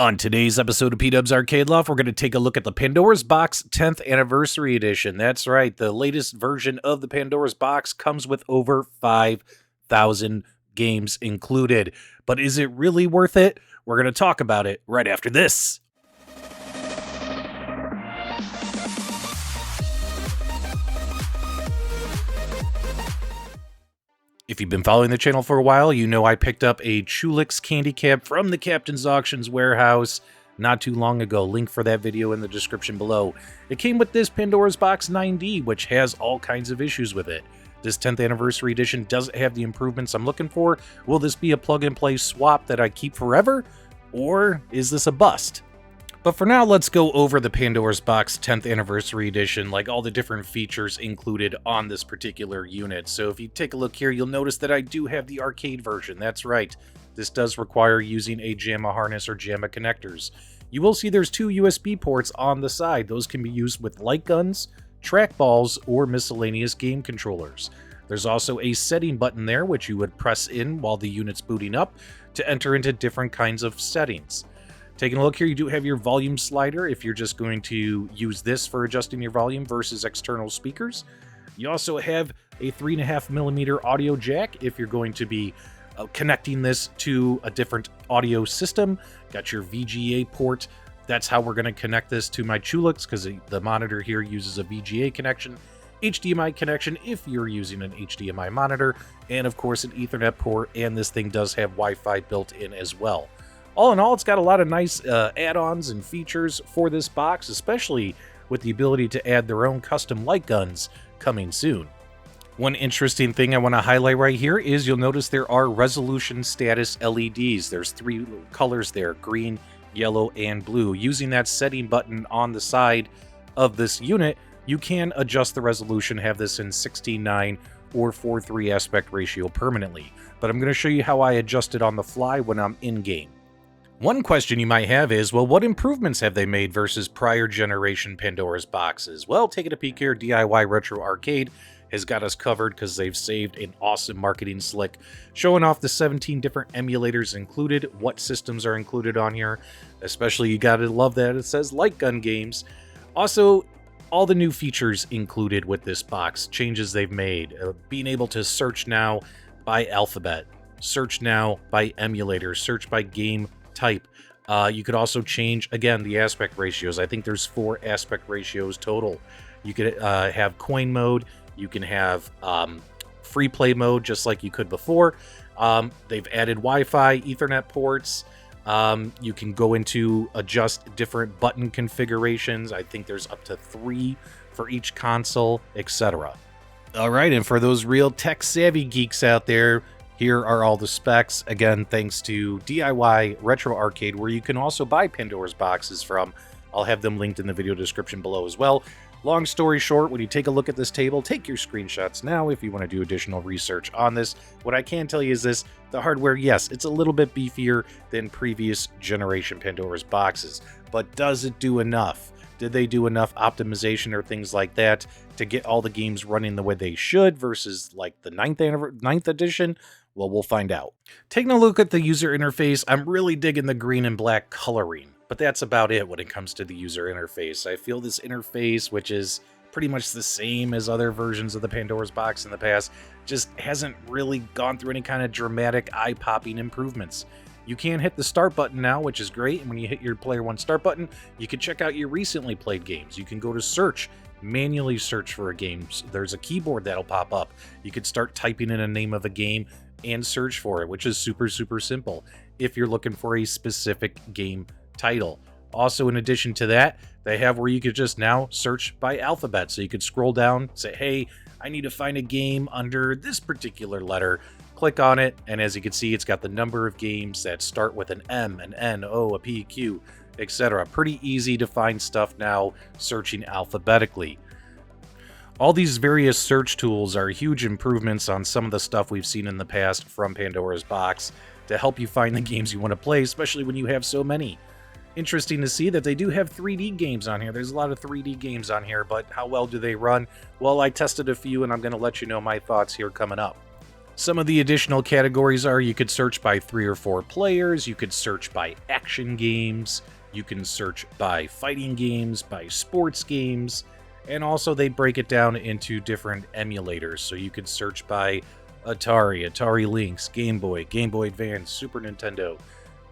On today's episode of PDubs Arcade Loft, we're going to take a look at the Pandora's Box 10th Anniversary Edition. That's right, the latest version of the Pandora's Box comes with over 5,000 games included. But is it really worth it? We're going to talk about it right after this. If you've been following the channel for a while, you know I picked up a Chewlix Candy Cab from the Captain's Auctions warehouse not too long ago. Link for that video in the description below. It came with this Pandora's Box 9D, which has all kinds of issues with it. This 10th Anniversary Edition doesn't have the improvements I'm looking for. Will this be a plug-and-play swap that I keep forever? Or is this a bust? But for now, let's go over the Pandora's Box 10th Anniversary Edition, like all the different features included on this particular unit. So if you take a look here, you'll notice that I do have the arcade version. That's right. This does require using a Jamma harness or Jamma connectors. You will see there's two USB ports on the side. Those can be used with light guns, trackballs, or miscellaneous game controllers. There's also a setting button there, which you would press in while the unit's booting up to enter into different kinds of settings. Taking a look here, you do have your volume slider if you're just going to use this for adjusting your volume versus external speakers. You also have a 3.5mm audio jack if you're going to be connecting this to a different audio system. Got your VGA port. That's how we're going to connect this to my Chewlix, because the monitor here uses a VGA connection. HDMI connection if you're using an HDMI monitor, and of course an Ethernet port, and this thing does have Wi-Fi built in as well. All in all, it's got a lot of nice add-ons and features for this box, especially with the ability to add their own custom light guns coming soon. One interesting thing I want to highlight right here is you'll notice there are resolution status LEDs. There's three colors there, green, yellow, and blue. Using that setting button on the side of this unit, you can adjust the resolution, have this in 16:9 or 4:3 aspect ratio permanently. But I'm going to show you how I adjust it on the fly when I'm in-game. One question you might have is, well, what improvements have they made versus prior generation Pandora's boxes? Well, taking a peek here, DIY Retro Arcade has got us covered because they've saved an awesome marketing slick, showing off the 17 different emulators included, what systems are included on here. Especially, you gotta love that it says light gun games. Also, all the new features included with this box, changes they've made, being able to search now by alphabet, search now by emulator, search by game type. You could also change, again, the aspect ratios. I think there's 4 aspect ratios total. You could have coin mode. You can have free play mode, just like you could before. They've added Wi-Fi, Ethernet ports. You can go into adjust different button configurations. I think there's up to 3 for each console, etc. All right, and for those real tech-savvy geeks out there, here are all the specs, again, thanks to DIY Retro Arcade, where you can also buy Pandora's boxes from. I'll have them linked in the video description below as well. Long story short, when you take a look at this table, take your screenshots now if you want to do additional research on this. What I can tell you is this, the hardware, yes, it's a little bit beefier than previous generation Pandora's boxes, but does it do enough? Did they do enough optimization or things like that to get all the games running the way they should versus like the 9th edition? Well, we'll find out. Taking a look at the user interface, I'm really digging the green and black coloring, but that's about it when it comes to the user interface. I feel this interface, which is pretty much the same as other versions of the Pandora's box in the past, just hasn't really gone through any kind of dramatic eye-popping improvements. You can hit the start button now, which is great, and when you hit your Player 1 start button, you can check out your recently played games. You can go to search, manually search for a game. There's a keyboard that'll pop up. You could start typing in a name of a game and search for it, which is super simple if you're looking for a specific game title. Also, in addition to that, they have where you could just now search by alphabet. So you could scroll down, say, hey, I need to find a game under this particular letter. Click on it, and as you can see, it's got the number of games that start with an M, an N, O, a P, Q, etc. Pretty easy to find stuff now, searching alphabetically. All these various search tools are huge improvements on some of the stuff we've seen in the past from Pandora's box to help you find the games you want to play, especially when you have so many. Interesting to see that they do have 3D games on here. There's a lot of 3D games on here, but how well do they run? Well, I tested a few, and I'm going to let you know my thoughts here coming up. Some of the additional categories are you could search by 3 or 4 players, you could search by action games, you can search by fighting games, by sports games, and also they break it down into different emulators. So you could search by Atari, Atari Lynx, Game Boy, Game Boy Advance, Super Nintendo,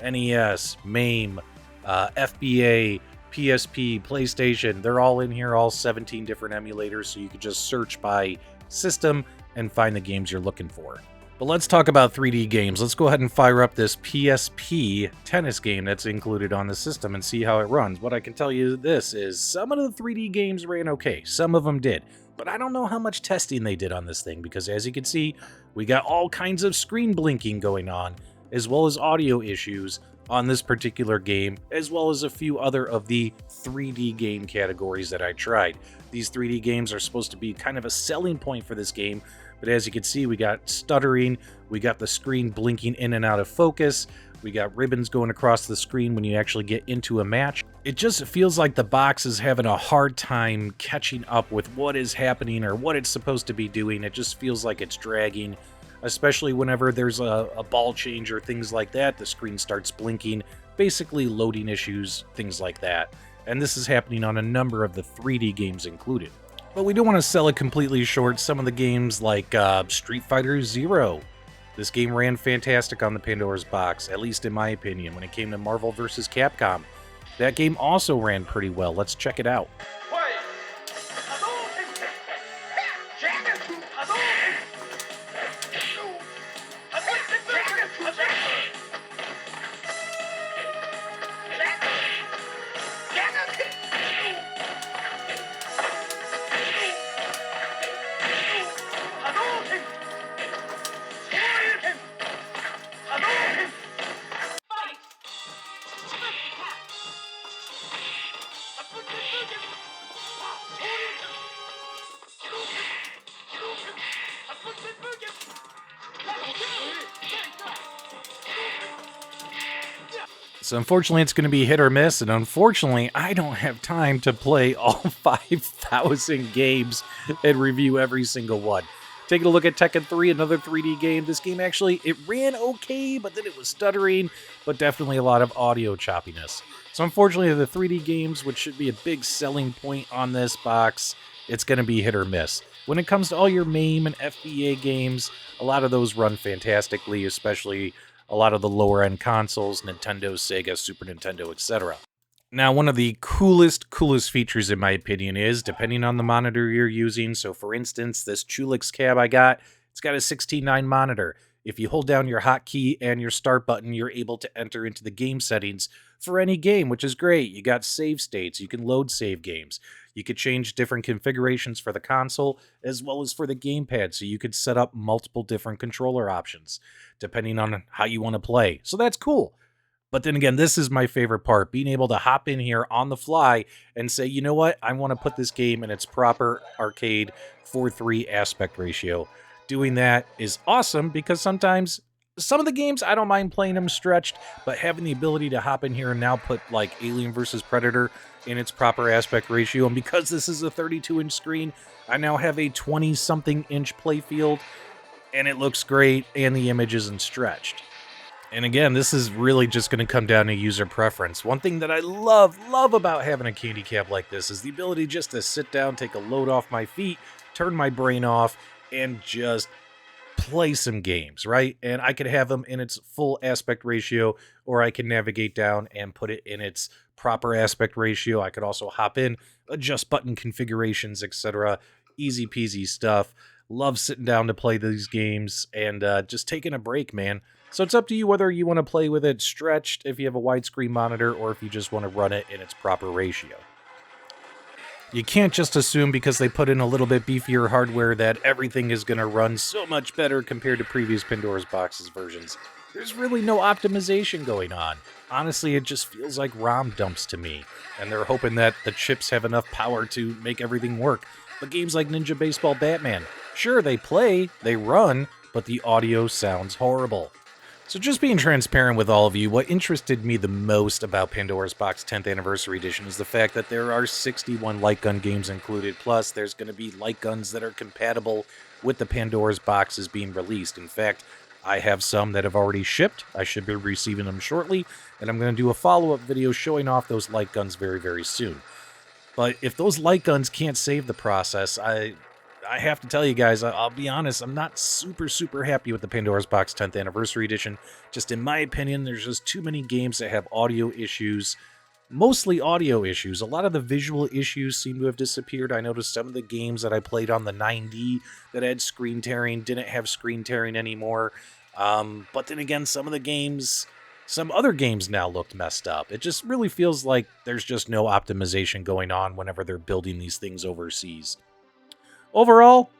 NES, MAME, FBA, PSP, PlayStation. They're all in here, all 17 different emulators, so you could just search by system and find the games you're looking for. But let's talk about 3D games. Let's go ahead and fire up this PSP tennis game that's included on the system and see how it runs. What I can tell you this is some of the 3D games ran okay. Some of them did. But I don't know how much testing they did on this thing because as you can see, we got all kinds of screen blinking going on, as well as audio issues on this particular game, as well as a few other of the 3D game categories that I tried. These 3D games are supposed to be kind of a selling point for this game, but as you can see, we got stuttering, we got the screen blinking in and out of focus, we got ribbons going across the screen when you actually get into a match. It just feels like the box is having a hard time catching up with what is happening or what it's supposed to be doing. It just feels like it's dragging, especially whenever there's a ball change or things like that. The screen starts blinking, basically loading issues, things like that. And this is happening on a number of the 3D games included. But we don't want to sell it completely short. Some of the games like Street Fighter Zero. This game ran fantastic on the Pandora's box, at least in my opinion, when it came to Marvel vs. Capcom. That game also ran pretty well. Let's check it out. So unfortunately, it's going to be hit or miss, and unfortunately, I don't have time to play all 5,000 games and review every single one. Taking a look at Tekken 3, another 3D game. This game actually, it ran okay, but then it was stuttering, but definitely a lot of audio choppiness. So unfortunately, the 3D games, which should be a big selling point on this box, it's going to be hit or miss. When it comes to all your MAME and FBA games, a lot of those run fantastically, especially a lot of the lower-end consoles, Nintendo, Sega, Super Nintendo, etc. Now, one of the coolest features, in my opinion, is depending on the monitor you're using. So, for instance, this Chewlix Cab I got, it's got a 16:9 monitor. If you hold down your hotkey and your start button, you're able to enter into the game settings for any game, which is great. You got save states. You can load save games. You could change different configurations for the console as well as for the gamepad, so you could set up multiple different controller options depending on how you want to play. So that's cool. But then again, this is my favorite part, being able to hop in here on the fly and say, you know what, I want to put this game in its proper arcade 4:3 aspect ratio. Doing that is awesome because sometimes some of the games, I don't mind playing them stretched, but having the ability to hop in here and now put like Alien vs. Predator in its proper aspect ratio, and because this is a 32-inch screen, I now have a 20-something inch playfield, and it looks great, and the image isn't stretched. And again, this is really just going to come down to user preference. One thing that I love about having a candy cab like this is the ability just to sit down, take a load off my feet, turn my brain off, and just play some games, right? And I could have them in its full aspect ratio, or I can navigate down and put it in its proper aspect ratio. I could also hop in, adjust button configurations, etc. Easy peasy stuff. Love sitting down to play these games and just taking a break, man. So it's up to you whether you want to play with it stretched if you have a widescreen monitor or if you just want to run it in its proper ratio. You can't just assume because they put in a little bit beefier hardware that everything is going to run so much better compared to previous Pandora's Boxes versions. There's really no optimization going on. Honestly, it just feels like ROM dumps to me, and they're hoping that the chips have enough power to make everything work. But games like Ninja Baseball Batman, sure, they play, they run, but the audio sounds horrible. So just being transparent with all of you, what interested me the most about Pandora's Box 10th Anniversary Edition is the fact that there are 61 light gun games included, plus there's going to be light guns that are compatible with the Pandora's boxes being released. In fact, I have some that have already shipped. I should be receiving them shortly, and I'm going to do a follow-up video showing off those light guns very, very soon. But if those light guns can't save the process, I have to tell you guys, I'll be honest, I'm not super happy with the Pandora's Box 10th Anniversary Edition. Just in my opinion, there's just too many games that have audio issues, mostly audio issues. A lot of the visual issues seem to have disappeared. I noticed some of the games that I played on the 9D that had screen tearing didn't have screen tearing anymore. But then again, some other games now looked messed up. It just really feels like there's just no optimization going on whenever they're building these things overseas. Overall,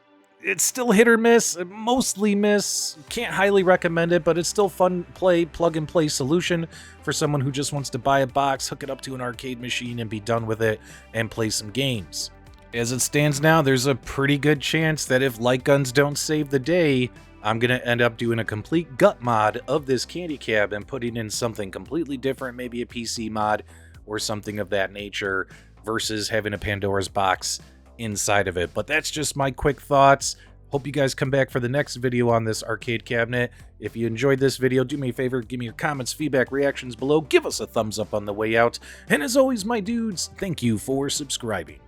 it's still hit or miss, mostly miss. Can't highly recommend it, but it's still fun plug-and-play solution for someone who just wants to buy a box, hook it up to an arcade machine, and be done with it, and play some games. As it stands now, there's a pretty good chance that if light guns don't save the day, I'm going to end up doing a complete gut mod of this candy cab and putting in something completely different, maybe a PC mod or something of that nature, versus having a Pandora's box inside of it. But that's just my quick thoughts. Hope you guys come back for the next video on this arcade cabinet. If you enjoyed this video, do me a favor, give me your comments, feedback, reactions below, give us a thumbs up on the way out, and as always, my dudes, thank you for subscribing.